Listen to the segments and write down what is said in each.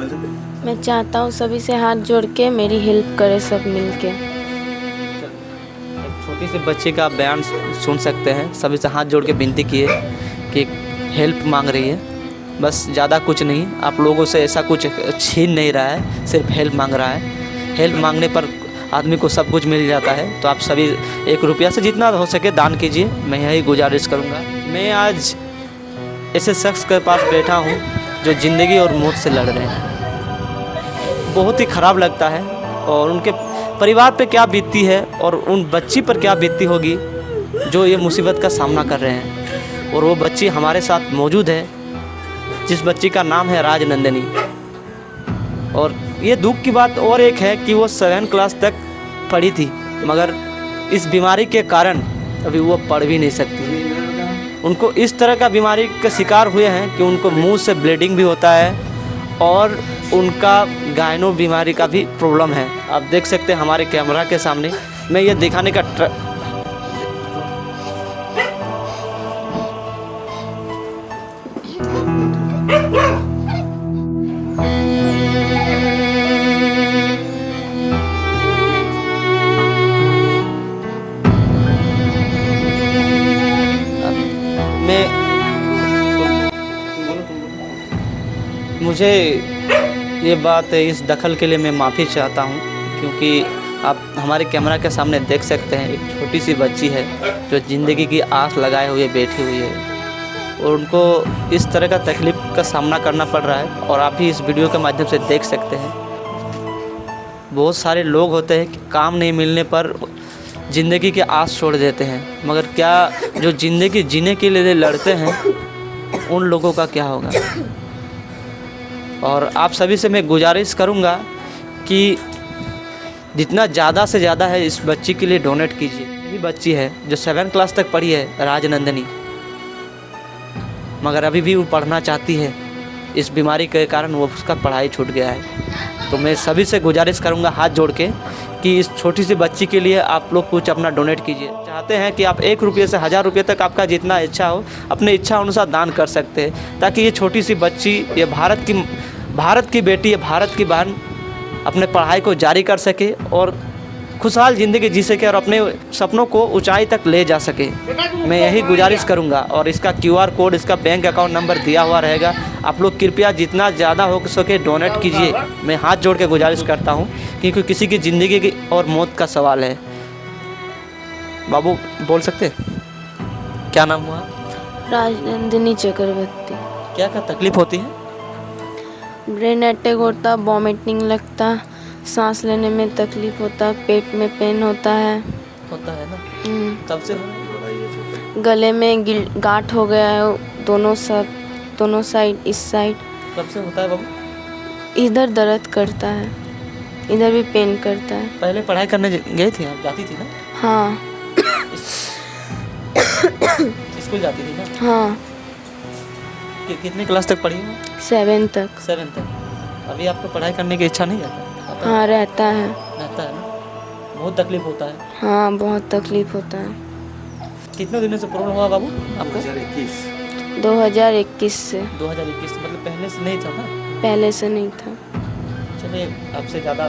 बोलना चाहते हैं? मैं चाहता हूँ सभी से हाथ जोड़ के मेरी हेल्प करे सब मिल के। एक छोटी सी बच्ची का बयान सुन सकते हैं। सभी से हाथ जोड़ के विनती की है कि हेल्प मांग रही है, बस ज़्यादा कुछ नहीं। आप लोगों से ऐसा कुछ छीन नहीं रहा है, सिर्फ हेल्प मांग रहा है। हेल्प मांगने पर आदमी को सब कुछ मिल जाता है। तो आप सभी 1 रुपया से जितना हो सके दान कीजिए, मैं यही गुजारिश करूँगा। मैं आज ऐसे शख्स के पास बैठा हूँ जो ज़िंदगी और मौत से लड़ रहे हैं। बहुत ही ख़राब लगता है, और उनके परिवार पे क्या बीतती है और उन बच्ची पर क्या बीतती होगी जो ये मुसीबत का सामना कर रहे हैं। और वो बच्ची हमारे साथ मौजूद है, जिस बच्ची का नाम है राजनंदिनी। और ये दुख की बात और एक है कि वो 7 क्लास तक पढ़ी थी, मगर इस बीमारी के कारण अभी वो पढ़ भी नहीं सकती। उनको इस तरह का बीमारी का शिकार हुए हैं कि उनको मुंह से ब्लीडिंग भी होता है, और उनका गायनो बीमारी का भी प्रॉब्लम है। आप देख सकते हैं हमारे कैमरा के सामने। मैं ये दिखाने का मुझे ये बात इस दखल के लिए मैं माफ़ी चाहता हूँ, क्योंकि आप हमारे कैमरा के सामने देख सकते हैं एक छोटी सी बच्ची है जो ज़िंदगी की आस लगाए हुए बैठी हुई है, और उनको इस तरह का तकलीफ़ का सामना करना पड़ रहा है। और आप ही इस वीडियो के माध्यम से देख सकते हैं, बहुत सारे लोग होते हैं कि काम नहीं मिलने पर ज़िंदगी की आस छोड़ देते हैं, मगर क्या जो ज़िंदगी जीने के लिए लड़ते हैं उन लोगों का क्या होगा। और आप सभी से मैं गुजारिश करूंगा कि जितना ज़्यादा से ज़्यादा है इस बच्ची के लिए डोनेट कीजिए। यही बच्ची है जो 7 क्लास तक पढ़ी है, राजनंदिनी, मगर अभी भी वो पढ़ना चाहती है। इस बीमारी के कारण वो उसका पढ़ाई छूट गया है। तो मैं सभी से गुजारिश करूंगा हाथ जोड़ के कि इस छोटी सी बच्ची के लिए आप लोग कुछ अपना डोनेट कीजिए। चाहते हैं कि आप 1 रुपये से 1000 रुपये तक आपका जितना इच्छा हो अपने इच्छा अनुसार दान कर सकते हैं, ताकि ये छोटी सी बच्ची, ये भारत की बेटी, ये भारत की बहन अपने पढ़ाई को जारी कर सके और खुशहाल ज़िंदगी जी सके और अपने सपनों को ऊंचाई तक ले जा सके। मैं यही गुजारिश करूंगा। और इसका QR कोड, इसका बैंक अकाउंट नंबर दिया हुआ रहेगा। आप लोग कृपया जितना ज़्यादा हो सके डोनेट कीजिए। मैं हाथ जोड़ के गुजारिश करता हूं, क्योंकि किसी की ज़िंदगी की और मौत का सवाल है। बाबू बोल सकते, क्या नाम हुआ? राजनंदिनी चक्रवर्ती। क्या क्या तकलीफ़ होती है? ब्रेन अटैक होता, वॉमिटिंग लगता, सांस लेने में तकलीफ होता, पेट में पेन होता है ना? तब से गले में गांठ हो गया है दोनों साइड। इस साइड कब से होता है बाबू? इधर दर्द करता है, इधर भी पेन करता है। पहले पढ़ाई करने गए थे आप? जाती थी ना? हाँ। स्कूल जाती थी ना? हाँ। कितनी क्लास तक पढ़ी हो? 7 तक। 7 तक। अभी आपको पढ़ाई करने की इच्छा नहीं जाता? हाँ, रहता है ना? बहुत तकलीफ होता है? हाँ, बहुत तकलीफ होता है। कितने दिनों से प्रॉब्लम हुआ बाबू आपको? 2021 से। 2021 से मतलब पहले से नहीं था ना? पहले से नहीं था। चलिए आपसे ज़्यादा,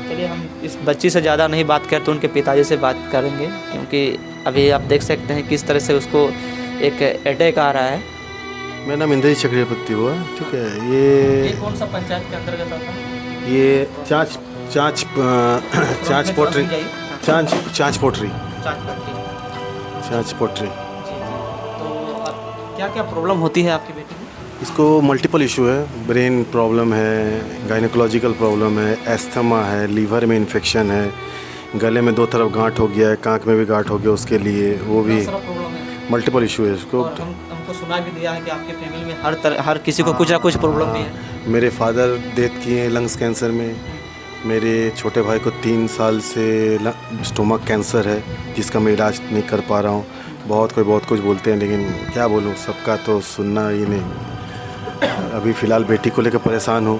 चलिए हम इस बच्ची से ज़्यादा नहीं बात करते, उनके पिताजी से बात करेंगे, क्योंकि अभी आप देख सकते हैं किस तरह से उसको एक अटैक आ रहा है। मेरा नाम इंद्रजीत चक्रवर्ती हुआ, ठीक है। ये कौन सा पंचायत के अंतर्गत आता है? ये चांच पोट्री। तो क्या क्या प्रॉब्लम होती है आपकी बेटी में? इसको मल्टीपल इशू है। ब्रेन प्रॉब्लम है, गायनोकोलॉजिकल प्रॉब्लम है, एस्थमा है, लीवर में इन्फेक्शन है, गले में 2 तरफ गांठ हो गया है, कांख में भी गांठ हो गया, उसके लिए वो भी मल्टीपल इशू है इसको। हमको सुना भी दिया है कि आपके फैमिली में हर किसी को कुछ ना कुछ प्रॉब्लम भी है। मेरे फादर डेथ किए हैं लंग्स कैंसर में। मेरे छोटे भाई को 3 साल से स्टोमक कैंसर है, जिसका मैं इलाज नहीं कर पा रहा हूँ। बहुत कुछ बोलते हैं, लेकिन क्या बोलूँ, सबका तो सुनना ही नहीं। अभी फ़िलहाल बेटी को लेकर परेशान हूँ।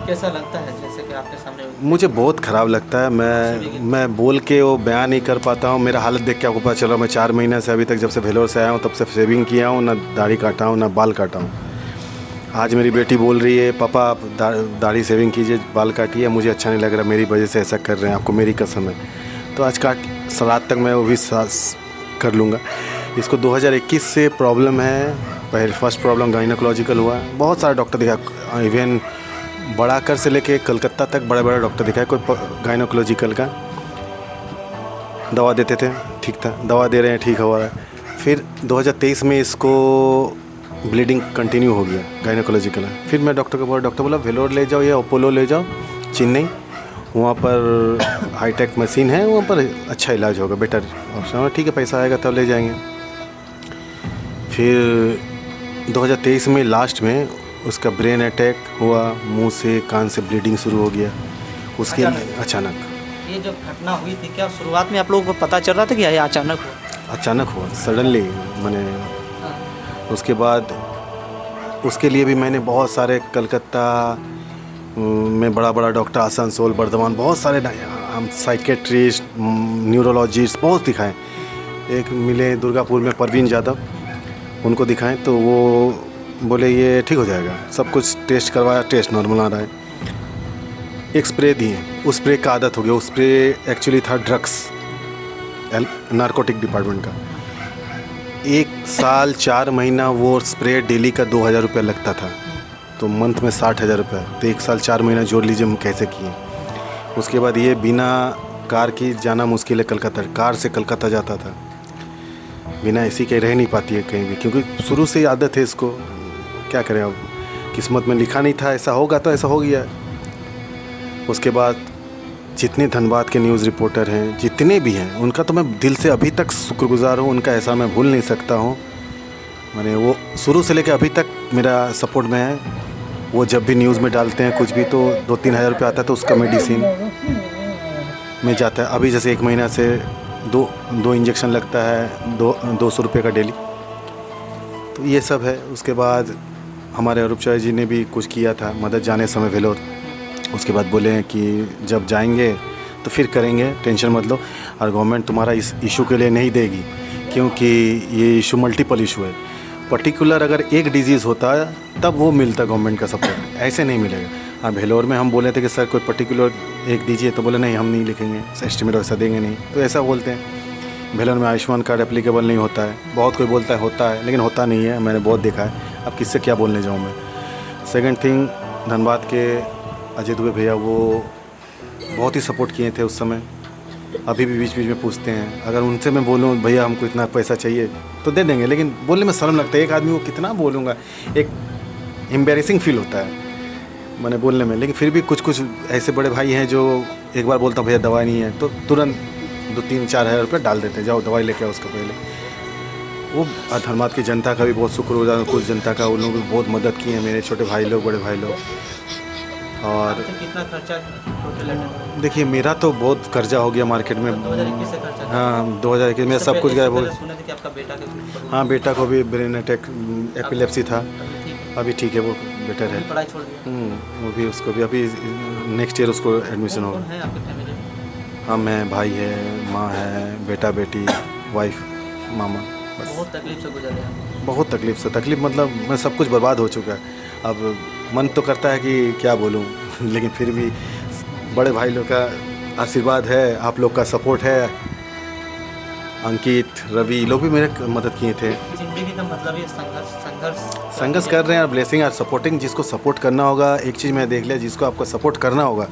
कैसा लगता है जैसे कि आपके सामने? मुझे बहुत ख़राब लगता है। मैं बोल के वो बयान नहीं कर पाता हूँ। मेरा हालत देख के आपको पता चला। मैं 4 महीने से अभी तक, जब से वेलोर से आया हूँ तब से शेविंग किया हूँ, ना दाढ़ी काटा हूँ ना बाल काटा हूँ। आज मेरी बेटी बोल रही है पापा आप दाढ़ी सेविंग कीजिए, बाल काटिए, मुझे अच्छा नहीं लग रहा, मेरी वजह से ऐसा कर रहे हैं, आपको मेरी कसम है। तो आज रात तक मैं वो भी कर लूँगा। इसको 2021 से प्रॉब्लम है। पहले फर्स्ट प्रॉब्लम गाइनोकोलॉजिकल हुआ, बहुत सारे डॉक्टर दिखा, इवन बड़ाकर से लेके कलकत्ता तक बड़े बड़े डॉक्टर दिखाए, कोई गाइनोकोलॉजिकल का दवा देते थे, ठीक था, दवा दे रहे हैं, ठीक हुआ है। फिर 2023 में इसको ब्लीडिंग कंटिन्यू हो गया गाइनोकोलॉजिकल। फिर मैं डॉक्टर को बोला, डॉक्टर बोला वेलोर ले जाओ या अपोलो ले जाओ चेन्नई, वहाँ पर हाईटेक मशीन है, वहाँ पर अच्छा इलाज होगा, बेटर ऑप्शन। ठीक है, पैसा आएगा तब ले जाएंगे। फिर 2023 में लास्ट में उसका ब्रेन अटैक हुआ, मुंह से कान से ब्लीडिंग शुरू हो गया उसके अचानक। ये जो घटना हुई थी, क्या शुरुआत में आप लोगों को पता चल रहा था कि ये अचानक हुआ? अचानक हुआ, सडनली। मैंने उसके बाद उसके लिए भी मैंने बहुत सारे कलकत्ता में बड़ा बड़ा डॉक्टर, आसनसोल, बर्धमान, बहुत सारे हम साइकेट्रिस्ट, न्यूरोलॉजिस्ट बहुत दिखाए। एक मिले दुर्गापुर में परवीन यादव, उनको दिखाएं तो वो बोले ये ठीक हो जाएगा। सब कुछ टेस्ट करवाया, टेस्ट नॉर्मल आ रहा है। एक स्प्रे दिए, उस स्प्रे का आदत हो गया। उस स्प्रे एक्चुअली था ड्रग्स, नारकोटिक डिपार्टमेंट का। 1 साल 4 महीना वो स्प्रे डेली का 2000 रुपये लगता था, तो मंथ में 60,000 रुपये। तो 1 साल 4 महीना जोड़ लीजिए हम कैसे किए। उसके बाद ये बिना कार की जाना मुश्किल है कलकत्ता, कार से कलकत्ता जाता था, बिना एसी के रह नहीं पाती है कहीं भी, क्योंकि शुरू से ही आदत है इसको। क्या करें अब, किस्मत में लिखा नहीं था ऐसा होगा, तो ऐसा हो गया। उसके बाद जितने धनबाद के न्यूज़ रिपोर्टर हैं, जितने भी हैं, उनका तो मैं दिल से अभी तक शुक्रगुजार हूँ। उनका ऐसा मैं भूल नहीं सकता हूँ। मैंने वो शुरू से लेकर अभी तक मेरा सपोर्ट में है। वो जब भी न्यूज़ में डालते हैं कुछ भी, तो 2-3 हज़ार रुपये आता है, तो उसका मेडिसिन में जाता है। अभी जैसे 1 महीना से दो इंजेक्शन लगता है, 200 रुपये का डेली। तो ये सब है। उसके बाद हमारे अरूप चाय जी ने भी कुछ किया था मदद, जाने समय वेलोर। उसके बाद बोले हैं कि जब जाएंगे तो फिर करेंगे, टेंशन मत लो, और गवर्नमेंट तुम्हारा इस इशू के लिए नहीं देगी, क्योंकि ये इशू मल्टीपल इशू है। पर्टिकुलर अगर एक डिजीज़ होता है तब वो मिलता गवर्नमेंट का सपोर्ट, ऐसे नहीं मिलेगा। अब भेलोर में हम बोले थे कि सर कोई पर्टिकुलर एक दीजिए, तो बोले नहीं हम नहीं लिखेंगे, एस्टिमेट वैसा देंगे नहीं, तो ऐसा बोलते हैं। भेलोर में आयुष्मान कार्ड एप्लीकेबल नहीं होता है। बहुत कोई बोलता है होता है, लेकिन होता नहीं है, मैंने बहुत देखा है। अब किससे क्या बोलने जाऊँ मैं। सेकंड थिंग, धनबाद के अजय दुबे भैया, वो बहुत ही सपोर्ट किए थे उस समय, अभी भी बीच बीच में पूछते हैं। अगर उनसे मैं बोलूँ भैया हमको इतना पैसा चाहिए तो दे देंगे, लेकिन बोलने में शर्म लगता है। एक आदमी को कितना बोलूँगा, एक एम्बेरेसिंग फील होता है मैंने बोलने में। लेकिन फिर भी कुछ ऐसे बड़े भाई हैं जो एक बार बोलता हूँ भैया दवाई नहीं है, तो तुरंत 2-3-4 हज़ार रुपये डाल देते हैं, जाओ दवाई लेके आओ उसको पहले। वो धनबाद की जनता का भी बहुत शुक्रगुजार हूँ, कुछ जनता का, उन लोगों को बहुत मदद की है, मेरे छोटे भाई लोग, बड़े भाई लोग। और कितना खर्चा टोटल? देखिए मेरा तो बहुत कर्जा हो गया मार्केट में। 2021 से खर्चा? हाँ, 2021 में सब कुछ गया। सुने थे कि आपका बेटा के? हाँ, बेटा को भी ब्रेन अटैक, एपिलेप्सी था, अभी ठीक है, वो बेटर है। पढ़ाई छोड़ दिया? वो भी, उसको भी अभी नेक्स्ट ईयर उसको एडमिशन होगा। है आपके फैमिली में? हाँ, मैं, भाई है, माँ है, बेटा बेटी, वाइफ, मामा, बस। बहुत तकलीफ से गुजरे हैं? बहुत तकलीफ से, तकलीफ मतलब मैं सब कुछ बर्बाद हो चुका है। अब मन तो करता है कि क्या बोलूँ, लेकिन फिर भी बड़े भाई लोग का आशीर्वाद है, आप लोग का सपोर्ट है। अंकित, रवि लोग भी मेरे मदद किए थे। जिंदगी का मतलब ये संघर्ष कर रहे हैं और ब्लेसिंग और सपोर्टिंग। जिसको सपोर्ट करना होगा, एक चीज़ मैं देख लिया, जिसको आपको सपोर्ट करना होगा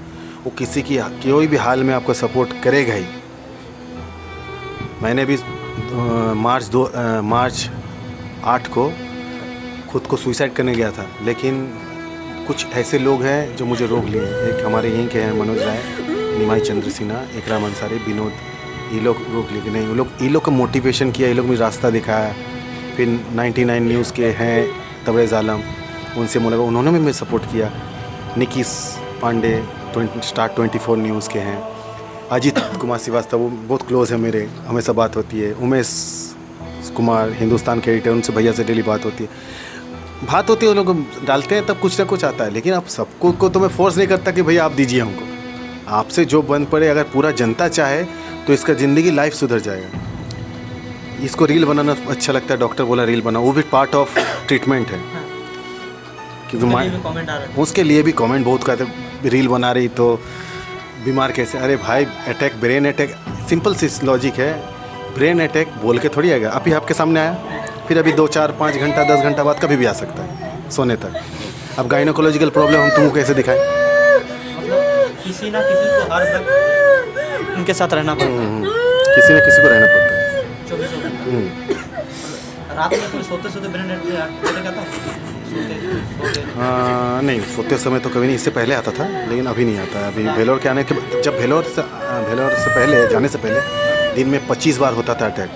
वो किसी की कोई भी हाल में आपको सपोर्ट करेगा ही। मैंने भी मार्च 8 को खुद को सुसाइड करने गया था, लेकिन कुछ ऐसे लोग हैं जो मुझे रोक लिए। एक हमारे यहीं के हैं, मनोज राय, निमाई चंद्र सिन्हा, इकराम अंसारी, विनोद, ये लोग रोक लिए कि नहीं, ये लोग का मोटिवेशन किया, ये लोग मुझे रास्ता दिखाया। फिर 99 न्यूज़ के हैं तबरेज़ आलम, उनसे मुलाकात, उन्होंने भी मुझे सपोर्ट किया। निकीस पांडे, स्टार 24 न्यूज़ के हैं। अजीत कुमार श्रीवास्तव, वो बहुत क्लोज है मेरे, हमेशा बात होती है। उमेश कुमार, हिंदुस्तान के एडिटर, उनसे भैया से डेली बात होती है, उन लोग डालते हैं तब कुछ ना कुछ आता है। लेकिन अब सबको को तो मैं फोर्स नहीं करता कि भैया आप दीजिए हमको, आपसे जो बन पड़े। अगर पूरा जनता चाहे तो इसका ज़िंदगी लाइफ सुधर जाएगा। इसको रील बनाना अच्छा लगता है, डॉक्टर बोला रील बनाओ, वो भी पार्ट ऑफ ट्रीटमेंट है, क्योंकि कमेंट आ रहा है। उसके लिए भी कमेंट बहुत कहते, रील बना रही तो बीमार कैसे। अरे भाई, अटैक, ब्रेन अटैक, सिंपल सी लॉजिक है। ब्रेन अटैक बोल के थोड़ी आएगा, अभी आपके सामने आया, फिर अभी 2 4 5 घंटा 10 घंटा बाद कभी भी आ सकता है सोने तक। अब गाइनोकोलॉजिकल प्रॉब्लम हम तुमको कैसे दिखाएं? मतलब किसी ना किसी को हर वक्त उनके साथ रहना पड़ता है। किसी न किसी को रहना पड़ता है। 24 घंटे। रात में कोई सोते सोते ब्रेन अटैक आता है? नहीं, सोते समय तो कभी नहीं, इससे पहले आता था लेकिन अभी नहीं आता। अभी भेलोर के आने के, जब भेलोर से पहले, जाने से पहले दिन में 25 बार होता था अटैक।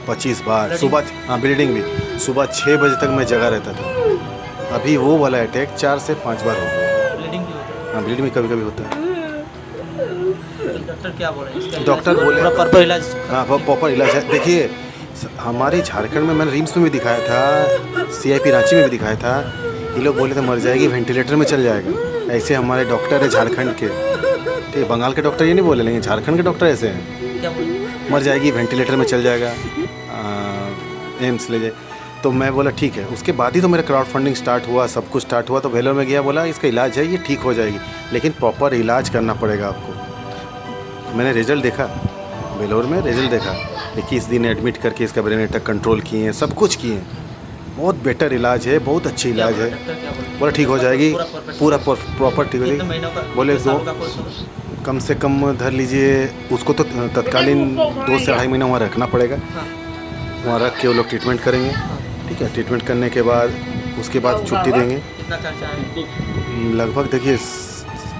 25 बार सुबह, हाँ ब्लीडिंग भी। सुबह 6 बजे तक मैं जगा रहता था। अभी वो वाला अटैक 4 से 5 बार हो। ब्लीडिंग भी होता है? हाँ, ब्लीडिंग भी कभी कभी होता है। डॉक्टर क्या बोले इसका? डॉक्टर बोले प्रॉपर इलाज। हाँ, प्रॉपर इलाज है। देखिए, हमारे झारखंड में मैंने रिम्स में भी दिखाया था, CIP रांची में भी दिखाया था। ये लोग बोले थे मर जाएगी, वेंटिलेटर में चल जाएगा। ऐसे हमारे डॉक्टर है झारखंड के, ठीक, बंगाल के डॉक्टर ये नहीं बोले, लेकिन झारखंड के डॉक्टर ऐसे हैं। क्या बोले? मर जाएगी, वेंटिलेटर में चल जाएगा, एम्स ले जाए। तो मैं बोला ठीक है। उसके बाद ही तो मेरा क्राउड फंडिंग स्टार्ट हुआ, सब कुछ स्टार्ट हुआ। तो वेलोर में गया, बोला इसका इलाज है, ये ठीक हो जाएगी, लेकिन प्रॉपर इलाज करना पड़ेगा आपको। मैंने रिजल्ट देखा, वेलोर में रिजल्ट देखा, 21 दिन एडमिट करके इसका ब्रेन अटैक कंट्रोल किए हैं, सब कुछ किए हैं। बहुत बेटर इलाज है, बहुत अच्छी इलाज है। बोला ठीक हो जाएगी, पूरा प्रॉपर ठीक हो जाएगी। बोले कम से कम धर लीजिए, उसको तो तत्कालीन 2 से 2.5 महीना वहाँ रखना पड़ेगा। वहाँ रख के वो लोग ट्रीटमेंट करेंगे, ठीक है। ट्रीटमेंट करने के बाद उसके बाद छुट्टी देंगे। कितना खर्चा है? लगभग देखिए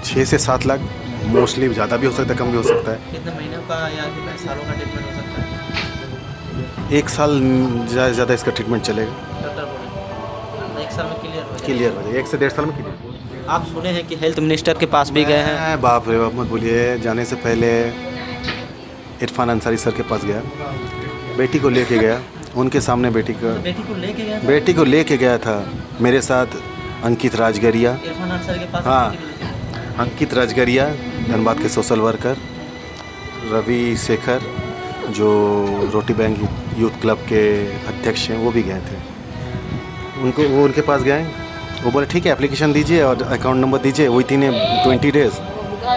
6 से 7 लाख, मोस्टली ज़्यादा भी हो सकता है, कम भी हो सकता है। कितने महीनों का या कितने सालों का ट्रीटमेंट हो सकता है? 1 साल ज़्यादा से ज़्यादा इसका ट्रीटमेंट चलेगा। डॉक्टर बोले 1 साल में क्लियर हो जाएगा। क्लियर हो जाएगा, 1 से 1.5 साल में क्लियर। आप सुने हैं कि हेल्थ मिनिस्टर के पास भी गए हैं? बाप रे बाप मत बोलिए। जाने से पहले इरफान अंसारी सर के पास गया, बेटी को लेके गया, उनके सामने बेटी को लेके गया था। मेरे साथ अंकित राजगरिया, इरफान अंसारी के पास? हाँ, अंकित राजगरिया धनबाद के सोशल वर्कर, रवि शेखर जो रोटी बैंक यूथ क्लब के अध्यक्ष हैं, वो भी गए थे। वो उनके पास गए, वो बोले ठीक है एप्लीकेशन दीजिए और अकाउंट नंबर दीजिए, वही 20 डेज़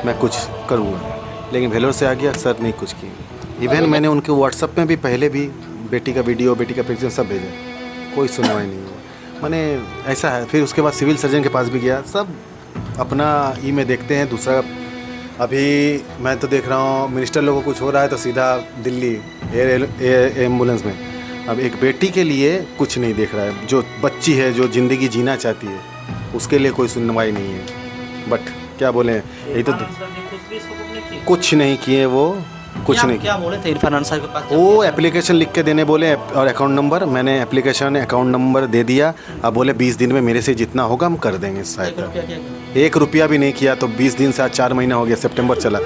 मैं कुछ करूँगा। लेकिन भेलोर से आ गया, सर नहीं कुछ किया। इवन मैंने उनके व्हाट्सएप में भी पहले भी बेटी का वीडियो, बेटी का पिक्चर सब भेजा, कोई सुनवाई नहीं हुआ। मैंने ऐसा है। फिर उसके बाद सिविल सर्जन के पास भी गया, सब अपना ई में देखते हैं। दूसरा अभी मैं तो देख रहा हूँ मिनिस्टर लोगों को कुछ हो रहा है तो सीधा दिल्ली एयर एम्बुलेंस में। अब एक बेटी के लिए कुछ नहीं देख रहा है, जो बच्ची है, जो ज़िंदगी जीना चाहती है, उसके लिए कोई सुनवाई नहीं है। बट क्या बोले, यही तो कुछ नहीं किए वो, कुछ नहीं। क्या बोले थे इरफान अंसारी के पास? वो एप्लीकेशन लिख के देने बोले और अकाउंट नंबर। मैंने एप्लीकेशन अकाउंट नंबर दे दिया। अब बोले 20 दिन में मेरे से जितना होगा हम कर देंगे सहायता। 1 रुपया भी नहीं किया। तो 20 दिन से आज 4 महीना हो गया, सितंबर चला।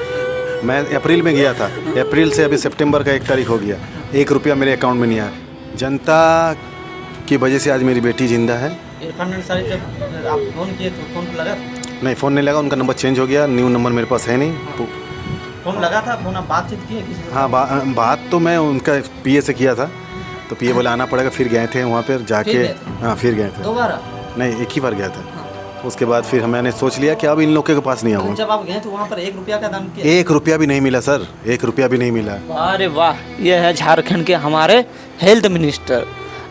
मैं अप्रैल में गया था, अप्रैल से अभी सितंबर का 1 तारीख हो गया, 1 रुपया मेरे अकाउंट में नहीं आया। जनता की वजह से आज मेरी बेटी जिंदा है। इरफान अंसारी जब आप फ़ोन किए तो फ़ोन लगा? नहीं, फ़ोन नहीं लगा, उनका नंबर चेंज हो गया, न्यू नंबर मेरे पास है नहीं। फ़ोन लगा था? फ़ोन आप बातचीत किए किसी से? हाँ, बात तो मैं उनका PA से किया था, तो PA बोला आना पड़ेगा। फिर गए थे वहाँ पर जाके। हाँ, फिर गए थे। दोबारा? नहीं, 1 ही बार गया था। उसके बाद फिर मैंने सोच लिया कि अब इन लोगों के पास नहीं आऊँगा। जब आप गए तो वहाँ पर 1 रुपया का दाम किया? 1 रुपया भी नहीं मिला सर, 1 रुपया भी नहीं मिला। अरे वाह, ये है झारखंड के हमारे हेल्थ मिनिस्टर।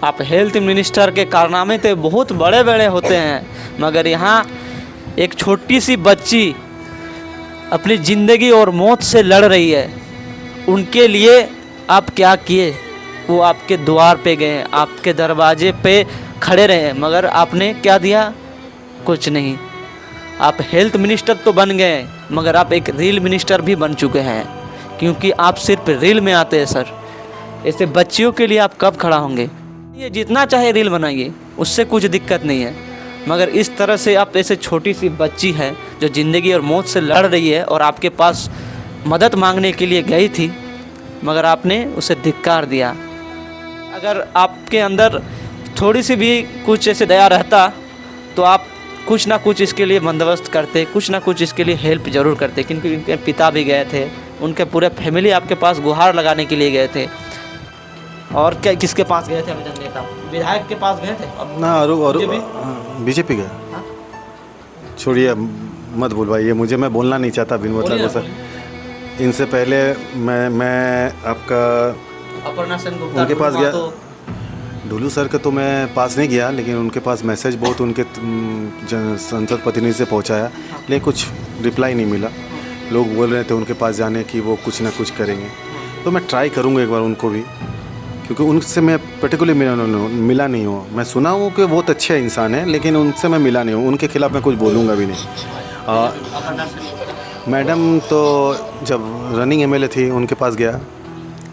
आप हेल्थ मिनिस्टर के कारनामे तो बहुत बड़े बड़े होते हैं, मगर यहाँ एक छोटी सी बच्ची अपनी ज़िंदगी और मौत से लड़ रही है। उनके लिए आप क्या किए? वो आपके द्वार पे गए, आपके दरवाजे पे खड़े रहे, मगर आपने क्या दिया? कुछ नहीं। आप हेल्थ मिनिस्टर तो बन गए, मगर आप एक रील मिनिस्टर भी बन चुके हैं, क्योंकि आप सिर्फ रील में आते हैं सर। ऐसे बच्चियों के लिए आप कब खड़ा होंगे? ये जितना चाहे रील बनाइए, उससे कुछ दिक्कत नहीं है, मगर इस तरह से आप ऐसे छोटी सी बच्ची है जो ज़िंदगी और मौत से लड़ रही है और आपके पास मदद मांगने के लिए गई थी, मगर आपने उसे धिक्कार दिया। अगर आपके अंदर थोड़ी सी भी कुछ ऐसे दया रहता तो आप कुछ ना कुछ इसके लिए बंदोबस्त करते, कुछ ना कुछ इसके लिए हेल्प ज़रूर करते। क्योंकि उनके पिता भी गए थे, उनके पूरे फैमिली आपके पास गुहार लगाने के लिए गए थे। और क्या किसके पास गए थे अभी नेता? विधायक के पास गए थे? ना और BJP? बीजेपी का हाँ? छोड़िए, मत बुलवाइए मुझे, मैं बोलना नहीं चाहता बिन बोलिए मतलब ना, सर। इनसे पहले मैं आपका अपर्णा सेन गुप्ता उनके पास गया। तो डुलू सर के तो मैं पास नहीं गया, लेकिन उनके पास मैसेज बहुत उनके संसद प्रतिनिधि से पहुंचाया, लेकिन कुछ रिप्लाई नहीं मिला। लोग बोल रहे थे उनके पास जाने की, वो कुछ ना कुछ करेंगे। तो मैं ट्राई करूंगा एक बार उनको भी, क्योंकि उनसे मैं पर्टिकुलरली मिला नहीं हूँ। मैं सुना हूँ कि बहुत अच्छे इंसान हैं, लेकिन उनसे मैं मिला नहीं हूँ। उनके खिलाफ़ मैं कुछ बोलूँगा भी नहीं। अपर्णा सेन मैडम तो जब रनिंग एमएलए थी उनके पास गया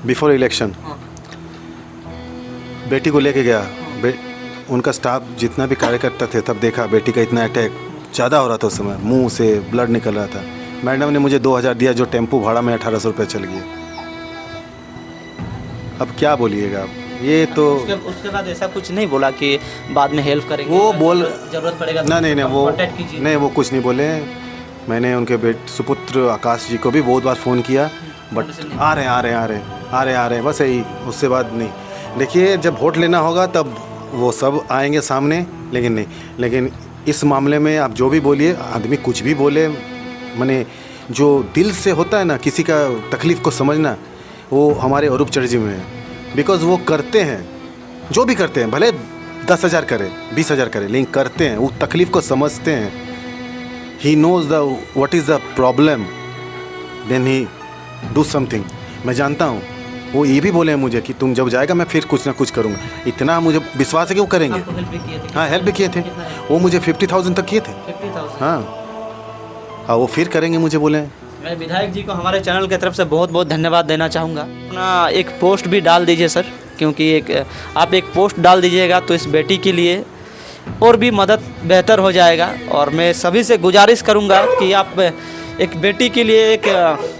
बिफोर इलेक्शन, हाँ। बेटी को लेके गया। उनका स्टाफ जितना भी कार्यकर्ता थे, तब देखा बेटी का इतना अटैक ज़्यादा हो रहा था उस समय, मुंह से ब्लड निकल रहा था। मैडम ने मुझे 2000 दिया, जो टेम्पो भाड़ा में 1800 रुपये चल गए। अब क्या बोलिएगा आप, ये तो उसके बाद ऐसा कुछ नहीं बोला कि बाद में हेल्प करेंगे, वो बोल जरूरत पड़ेगा तो ना, नहीं वो कांटेक्ट कीजिए। नहीं, वो कुछ नहीं बोले। मैंने उनके सुपुत्र आकाश जी को भी बहुत बार फ़ोन किया, बट आ रहे हैं बस यही, उससे बाद नहीं। देखिए, जब वोट लेना होगा तब वो सब आएंगे सामने, लेकिन इस मामले में आप जो भी बोलिए, आदमी कुछ भी बोले, माने जो दिल से होता है ना किसी का तकलीफ़ को समझना, वो हमारे अरूप चटर्जी में है। बिकॉज़ वो करते हैं, जो भी करते हैं, भले 10,000 करें 20,000 करें, लेकिन करते हैं, वो तकलीफ़ को समझते हैं। He knows what is the problem, then he do something. मैं जानता हूँ, वो ये भी बोले हैं मुझे कि तुम जब जाएगा मैं फिर कुछ ना कुछ करूँगा। इतना मुझे विश्वास है कि वो करेंगे। आपको हेल्प भी किए थे? हाँ, हेल्प भी किए थे। वो मुझे 50,000 तक किए थे। 50,000। हाँ, वो फिर करेंगे मुझे बोले हैं। मैं विधायक जी को हमारे चैनल की तरफ से बहुत बहुत धन्यवाद देना चाहूँगा। अपना एक पोस्ट भी डाल दीजिए सर, क्योंकि आप एक पोस्ट डाल दीजिएगा तो इस बेटी के लिए और भी मदद बेहतर हो जाएगा। और मैं सभी से गुजारिश करूँगा कि आप एक बेटी के लिए, एक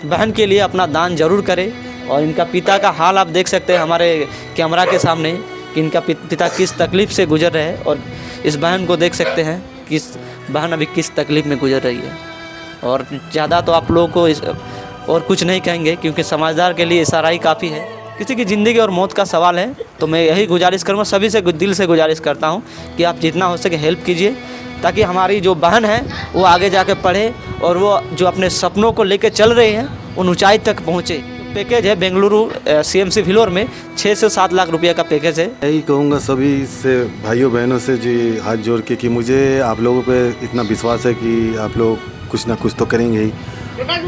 बहन के लिए अपना दान जरूर करें। और इनका पिता का हाल आप देख सकते हैं हमारे कैमरा के सामने कि इनका पिता किस तकलीफ़ से गुजर रहे हैं, और इस बहन को देख सकते हैं कि इस बहन अभी किस तकलीफ़ में गुजर रही है। और ज़्यादा तो आप लोगों को और कुछ नहीं कहेंगे, क्योंकि समझदार के लिए इशारा ही काफ़ी है। किसी की ज़िंदगी और मौत का सवाल है, तो मैं यही गुजारिश करूँगा, सभी से दिल से गुजारिश करता हूँ कि आप जितना हो सके हेल्प कीजिए, ताकि हमारी जो बहन है वो आगे जाके पढ़े और वो जो अपने सपनों को लेकर चल रहे हैं उन ऊंचाई तक पहुँचे। पैकेज है बेंगलुरु CMC फिलोर में 6 से 7 लाख रुपये का पैकेज है। यही कहूँगा सभी से, भाइयों बहनों से जी, हाथ जोड़ के कि मुझे आप लोगों पे इतना विश्वास है कि आप लोग कुछ ना कुछ तो करेंगे ही,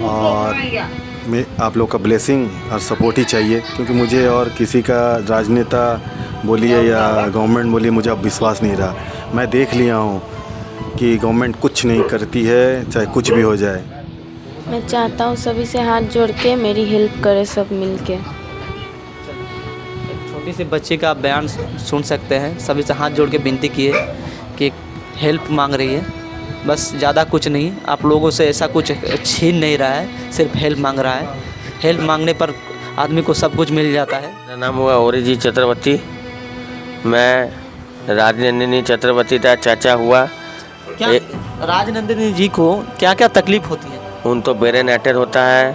और मैं आप लोग का ब्लेसिंग और सपोर्ट ही चाहिए, क्योंकि मुझे और किसी का राजनेता बोलिए या गवर्नमेंट बोलिए, मुझे अब विश्वास नहीं रहा। मैं देख लिया हूँ कि गवर्नमेंट कुछ नहीं करती है, चाहे कुछ भी हो जाए। मैं चाहता हूँ सभी से हाथ जोड़ के मेरी हेल्प करे सब मिल के। एक छोटी सी बच्ची का बयान सुन सकते हैं, सभी से हाथ जोड़ के विनती किए कि हेल्प मांग रही है, बस ज़्यादा कुछ नहीं। आप लोगों से ऐसा कुछ छीन नहीं रहा है, सिर्फ हेल्प मांग रहा है। हेल्प मांगने पर आदमी को सब कुछ मिल जाता है। मेरा नाम हुआ ओरिजी चक्रवर्ती। मैं राजनंदिनी चक्रवर्ती का चाचा हुआ। क्या राजनंदिनी जी को क्या क्या तकलीफ होती है? उन तो ब्रेन अटैक होता है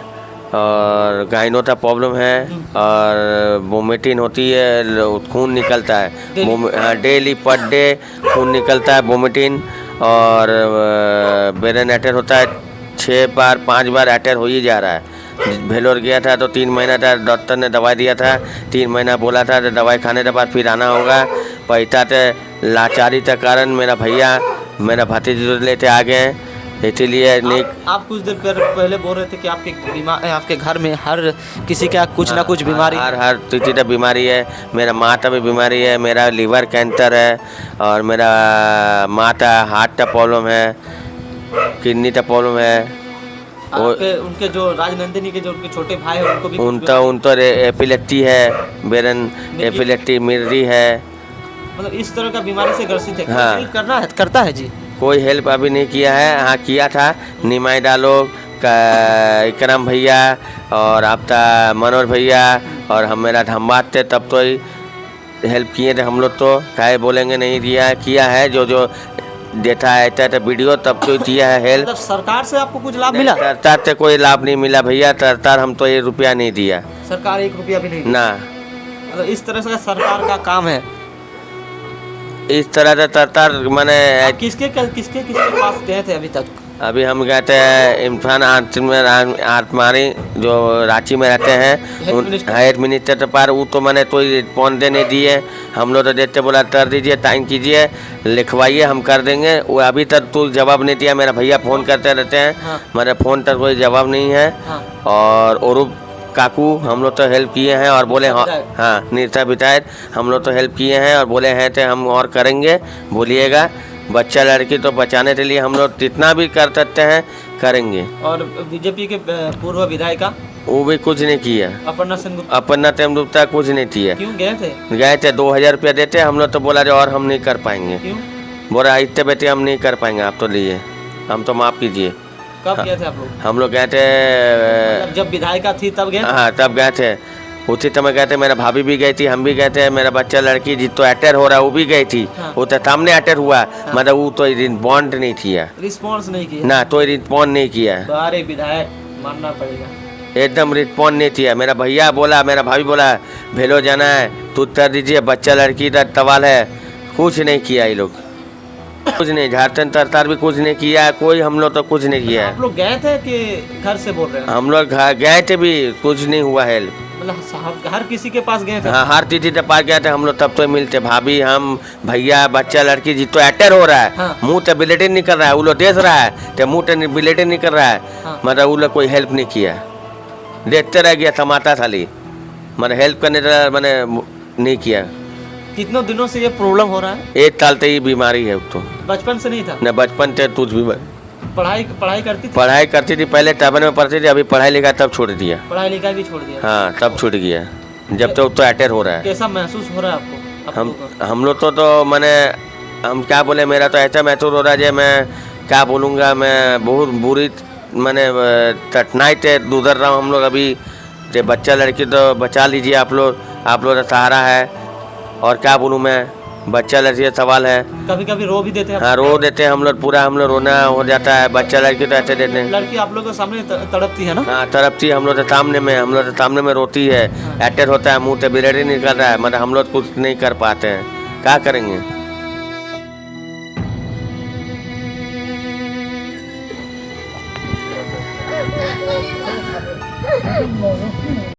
और गाइनो का प्रॉब्लम है और वोमिटिंग होती है, खून निकलता है डेली पर डे खून निकलता है, वोमिटिंग और ब्रेन अटैक होता है। 6 बार 5 बार अटैक हो ही जा रहा है। भेलोर गया था तो 3 महीना था, डॉक्टर ने दवाई दिया था, 3 महीना बोला था, तो दवाई खाने के बाद फिर आना होगा। पैसा तो लाचारी के कारण मेरा भैया मेरा भतीजे लेते आ गए, इसीलिए नहीं। आप कुछ देर पहले बोल रहे थे कि आपके घर में हर किसी का कुछ ना कुछ बीमारी, हर किसी का बीमारी है। मेरा माँ का भी बीमारी है, मेरा लीवर कैंसर है और मेरा माँ का हार्ट का प्रॉब्लम है, किडनी का प्रॉब्लम है। उनके जो राजनंदिनी के जो उनके छोटे भाई हैं उनको भी उनको एपिलेप्सी है, ब्रेन एपिलेप्सी मिर्री है, मतलब इस तरह का बीमारी से ग्रसित है। हाँ। हेल्प करता है जी। कोई हेल्प अभी नहीं किया है। हाँ किया था निमाई डालो इकराम भैया और आपका मनोहर भैया और हम मेरा धम्बात थे, तब तो ही हेल्प किए थे हम लोग। तो काहे बोलेंगे नहीं दिया, किया है जो देता है तो वीडियो, तब तो दिया है हेल्प। मतलब सरकार से आपको कुछ लाभ मिला? सरकार से कोई लाभ नहीं मिला भैया, सरकार हम तो 1 रुपया नहीं दिया। सरकार 1 रुपया भी नहीं ना। मतलब इस तरह से सरकार का काम है। इस तरह से तरतर मैंने आप किसके पास गए थे अभी तक? अभी हम गए थे इमफान आत्मारी जो रांची में रहते हैं हेड मिनिस्टर पर, वो तो मैंने कोई रिस्पॉन्स देने दिए। हम लोग तो देते बोला कर दीजिए, टाइम कीजिए, लिखवाइए, हम कर देंगे। वो अभी तक तो जवाब नहीं दिया। मेरा भैया फ़ोन करते रहते हैं, हाँ। मेरे फ़ोन तक कोई जवाब नहीं है। हाँ। और औरूब काकू हम लोग तो हेल्प किए हैं और बोले हाँ विधायक। हाँ नीता विधायक हम लोग तो हेल्प किए हैं और बोले हैं तो हम और करेंगे, बोलिएगा। बच्चा लड़की तो बचाने के लिए हम लोग जितना भी कर सकते हैं करेंगे। और बीजेपी के पूर्व विधायिका वो भी कुछ नहीं किया। अपर्णा सेनगुप्ता अपना टाइम डूबता कुछ नहीं किया। क्यों गए थे? गए थे 2000 रुपया देते, हम लोग तो बोला जो और हम नहीं कर पाएंगे। क्यों? बोला इतने बेटे हम नहीं कर पाएंगे, आप तो लिए, हम तो माफ़ कीजिए। कब गए थे आप लोग? हम लोग गए थे मतलब जब विधायिका थी तब गए? हाँ तब गए थे, उसी समय गए थे। मेरा भाभी भी गई थी, हम भी गए थे। मेरा बच्चा लड़की जी तो अटैक हो रहा है वो भी गई थी। हाँ। वो तो सामने अटैक हुआ, मतलब वो तो रिस्पॉन्ड नहीं किया रिस्पॉन्स नहीं किया ना, तो रिस्पॉन्ड नहीं किया, तो अरे विधायक मानना पड़ेगा। एकदम रिस्पॉन्ड नहीं किया। मेरा भैया बोला, मेरा भाभी बोला भेलो जाना है तो कर दीजिए, बच्चा लड़की का सवाल है। कुछ नहीं किया ये लोग, कुछ नहीं। झारखंड सरकार भी कुछ नहीं किया, कोई हम लोग तो कुछ नहीं किया। आप लोग गए थे कि घर से बोल रहे हैं? हम लोग गए थे भी, कुछ नहीं हुआ हेल्प। मतलब साहब हर किसी के पास गए थे? हाँ हर चीज़ के पास गए थे हम लोग, तब तो मिलते भाभी, हम, भैया, बच्चा लड़की जी तो अटैक हो रहा है। हाँ। मुंह तो ब्लीडिंग नहीं कर रहा है, वो लोग देख रहा है तो मुंह तो ब्लीडिंग नहीं कर रहा है। हाँ। मतलब वो लोग कोई हेल्प नहीं किया, देखते रह गया समाता खाली, मतलब हेल्प करने का मैंने नहीं किया। कितनों दिनों से ये प्रॉब्लम हो रहा है? 1 साल से ही बीमारी है। तो बचपन से नहीं था? न बचपन से कुछ भी, पढ़ाई करती थी? पढ़ाई करती थी पहले, टैबन में पढ़ती थी, अभी पढ़ाई लिखाई तब छोड़ दिया। पढ़ाई लिखाई भी छोड़ दिया? हाँ तब छूट गया, जब तो अटैक हो रहा है। कैसा महसूस हो रहा है आपको? आप लोगों को? हम लोग तो मैंने, हम क्या बोले, मेरा तो ऐसा महसूस हो रहा है, मैं क्या बोलूँगा, मैं बहुत बुरी मैंने कठिनाई से गुजर रहा हूँ। हम लोग अभी जो बच्चा लड़की तो बचा लीजिए आप लोग का सहारा है, और क्या बोलूँ मैं, बच्चा लड़की का सवाल है। कभी कभी रो भी देते हैं? हाँ रो देते हैं हम लोग, पूरा हम लोग रोना हो जाता है। बच्चा लड़की तो ऐसे देते हैं। लड़की आप लोग के सामने तड़पती है ना? हाँ तड़पती है, हम लोग के सामने में, हम लोग के सामने में रोती है। अटैक होता है, मुँह से ब्लीडिंग निकल रहा है, मतलब हम लोग कुछ नहीं कर पाते हैं, क्या करेंगे।